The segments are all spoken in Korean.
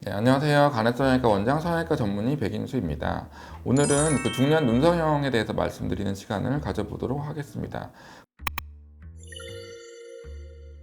네, 안녕하세요. 간해성형외과 원장 성형외과 전문의 백인수입니다. 오늘은 중년 눈성형에 대해서 말씀드리는 시간을 가져보도록 하겠습니다.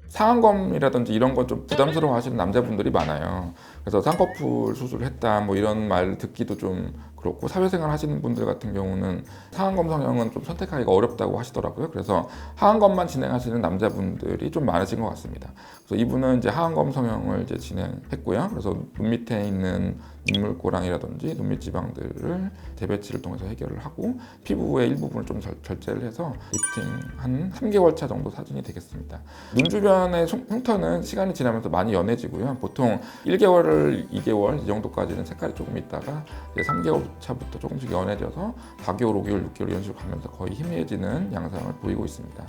상안검이라든지 이런 거 좀 부담스러워 하시는 남자분들이 많아요. 그래서 쌍꺼풀 수술을 했다 뭐 이런 말 듣기도 좀 그렇고, 사회생활 하시는 분들 같은 경우는 상안검 성형은 좀 선택하기가 어렵다고 하시더라고요. 그래서 하안검만 진행하시는 남자분들이 좀 많으신 것 같습니다. 그래서 이분은 이제 하안검 성형을 이제 진행했고요. 그래서 눈 밑에 있는 눈물고랑이라든지 눈밑 지방들을 재배치를 통해서 해결을 하고, 피부의 일부분을 좀 절제를 해서 리프팅 한 3개월 차 정도 사진이 되겠습니다. 눈 주변의 흉터는 시간이 지나면서 많이 연해지고요. 보통 1개월, 2개월 이 정도까지는 색깔이 조금 있다가 이제 3개월 차부터 조금씩 연해져서 4개월, 5개월, 6개월 이런 식으로 가면서 거의 희미해지는 양상을 보이고 있습니다.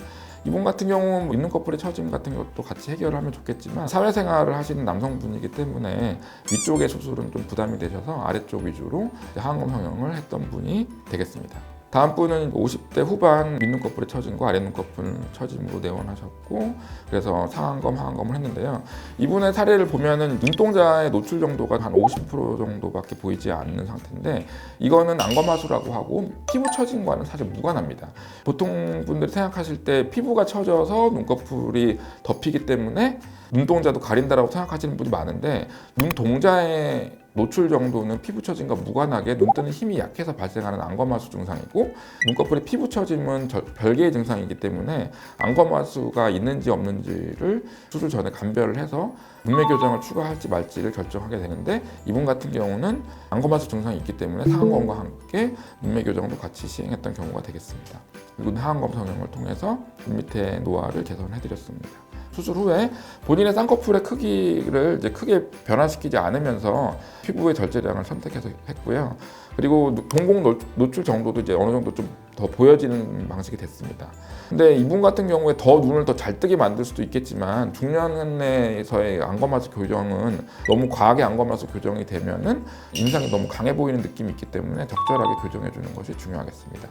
이분 같은 경우는 있는 커플의 처짐 같은 것도 같이 해결을 하면 좋겠지만, 사회생활을 하시는 남성분이기 때문에 위쪽의 수술은 좀 부담이 되셔서 아래쪽 위주로 하안검 성형을 했던 분이 되겠습니다. 다음 분은 50대 후반 윗눈꺼풀의 처짐과 아랫눈꺼풀 처짐으로 내원하셨고, 그래서 상안검, 하안검을 했는데요. 이분의 사례를 보면은 눈동자의 노출 정도가 한 50% 정도밖에 보이지 않는 상태인데, 이거는 안검하수라고 하고 피부 처짐과는 사실 무관합니다. 보통 분들이 생각하실 때 피부가 처져서 눈꺼풀이 덮이기 때문에 눈동자도 가린다라고 생각하시는 분이 많은데, 눈동자의 노출 정도는 피부 처짐과 무관하게 눈 뜨는 힘이 약해서 발생하는 안검하수 증상이고, 눈꺼풀의 피부 처짐은 별개의 증상이기 때문에 안검하수가 있는지 없는지를 수술 전에 감별을 해서 눈매 교정을 추가할지 말지를 결정하게 되는데, 이분 같은 경우는 안검하수 증상이 있기 때문에 상안검과 함께 눈매 교정도 같이 시행했던 경우가 되겠습니다. 그리고 하안검 성형을 통해서 눈 밑의 노화를 개선해드렸습니다. 수술 후에 본인의 쌍꺼풀의 크기를 이제 크게 변화시키지 않으면서 피부의 절제량을 선택해서 했고요. 그리고 동공 노출 정도도 이제 어느 정도 좀 더 보여지는 방식이 됐습니다. 근데 이분 같은 경우에 더 눈을 더 잘 뜨게 만들 수도 있겠지만, 중년에서의 안검하수 교정은 너무 과하게 안검하수 교정이 되면은 인상이 너무 강해 보이는 느낌이 있기 때문에 적절하게 교정해 주는 것이 중요하겠습니다.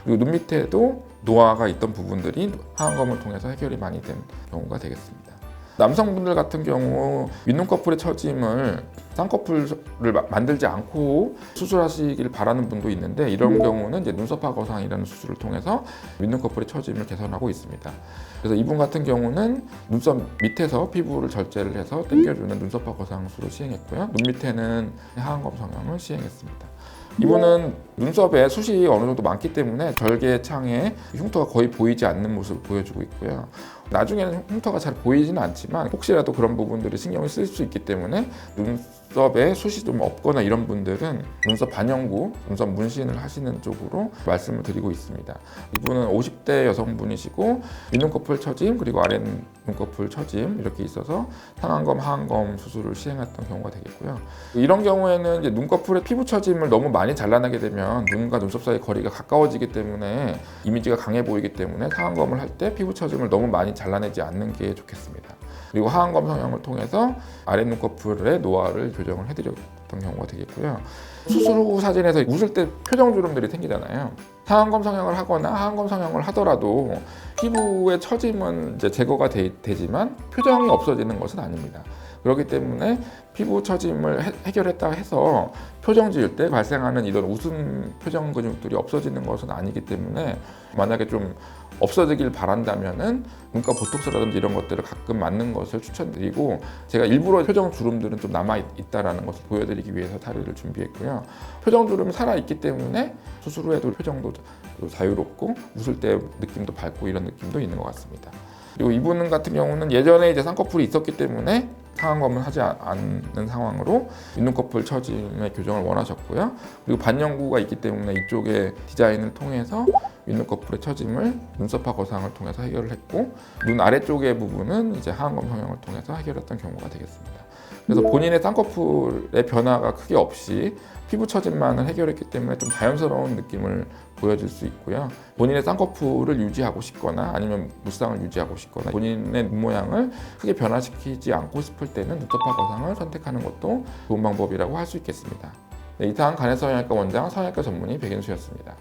그리고 눈 밑에도 노화가 있던 부분들이 하안검을 통해서 해결이 많이 된 경우가 되겠습니다. 남성분들 같은 경우 윗눈꺼풀의 처짐을 쌍꺼풀을 만들지 않고 수술하시길 바라는 분도 있는데, 이런 경우는 이제 눈썹화 거상이라는 수술을 통해서 윗눈꺼풀의 처짐을 개선하고 있습니다. 그래서 이분 같은 경우는 눈썹 밑에서 피부를 절제를 해서 당겨주는 눈썹화 거상술을 시행했고요. 눈 밑에는 하안검 성형을 시행했습니다. 이분은 눈썹에 숱이 어느 정도 많기 때문에 절개 창에 흉터가 거의 보이지 않는 모습을 보여주고 있고요. 나중에는 흉터가 잘 보이지는 않지만 혹시라도 그런 부분들이 신경을 쓸 수 있기 때문에 눈썹에 숱이 좀 없거나 이런 분들은 눈썹 반영구, 눈썹 문신을 하시는 쪽으로 말씀을 드리고 있습니다. 이분은 50대 여성분이시고 윗눈꺼풀 처짐 그리고 아랫눈꺼풀 처짐 이렇게 있어서 상안검, 하안검 수술을 시행했던 경우가 되겠고요. 이런 경우에는 이제 눈꺼풀의 피부 처짐을 너무 많이 잘라내게 되면 눈과 눈썹 사이 거리가 가까워지기 때문에 이미지가 강해 보이기 때문에 상안검을 할 때 피부 처짐을 너무 많이 잘라내지 않는 게 좋겠습니다. 그리고 하안검 성형을 통해서 아랫눈꺼풀의 노화를 교정을 해드렸던 경우가 되겠고요. 수술 후 사진에서 웃을 때 표정 주름들이 생기잖아요. 상안검 성형을 하거나 하안검 성형을 하더라도 피부의 처짐은 이제 제거가 되지만 표정이 없어지는 것은 아닙니다. 그렇기 때문에 피부 처짐을 해결했다 해서 표정 지을 때 발생하는 이런 웃음 표정 근육들이 없어지는 것은 아니기 때문에, 만약에 좀 없어지길 바란다면은 눈가 보톡스라든지 이런 것들을 가끔 맞는 것을 추천드리고, 제가 일부러 표정 주름들은 좀 남아 있다라는 것을 보여드리기 위해서 사례를 준비했고요. 표정 주름이 살아 있기 때문에 수술 후에도 표정도 자유롭고 웃을 때 느낌도 밝고 이런 느낌도 있는 것 같습니다. 그리고 이분 같은 경우는 예전에 이제 쌍꺼풀이 있었기 때문에 상안검은 하지 않는 상황으로 윗눈꺼풀 처짐의 교정을 원하셨고요. 그리고 반영구가 있기 때문에 이쪽의 디자인을 통해서 윗눈꺼풀의 처짐을 눈썹화 거상을 통해서 해결을 했고, 눈 아래쪽의 부분은 이제 하안검 성형을 통해서 해결했던 경우가 되겠습니다. 그래서 본인의 쌍꺼풀의 변화가 크게 없이 피부 처짐만을 해결했기 때문에 좀 자연스러운 느낌을 보여줄 수 있고요. 본인의 쌍꺼풀을 유지하고 싶거나 아니면 무쌍을 유지하고 싶거나 본인의 눈 모양을 크게 변화시키지 않고 싶을 때는 눈썹화 거상을 선택하는 것도 좋은 방법이라고 할 수 있겠습니다. 네, 이상 간해성형외과 원장, 성형외과 전문의 백인수였습니다.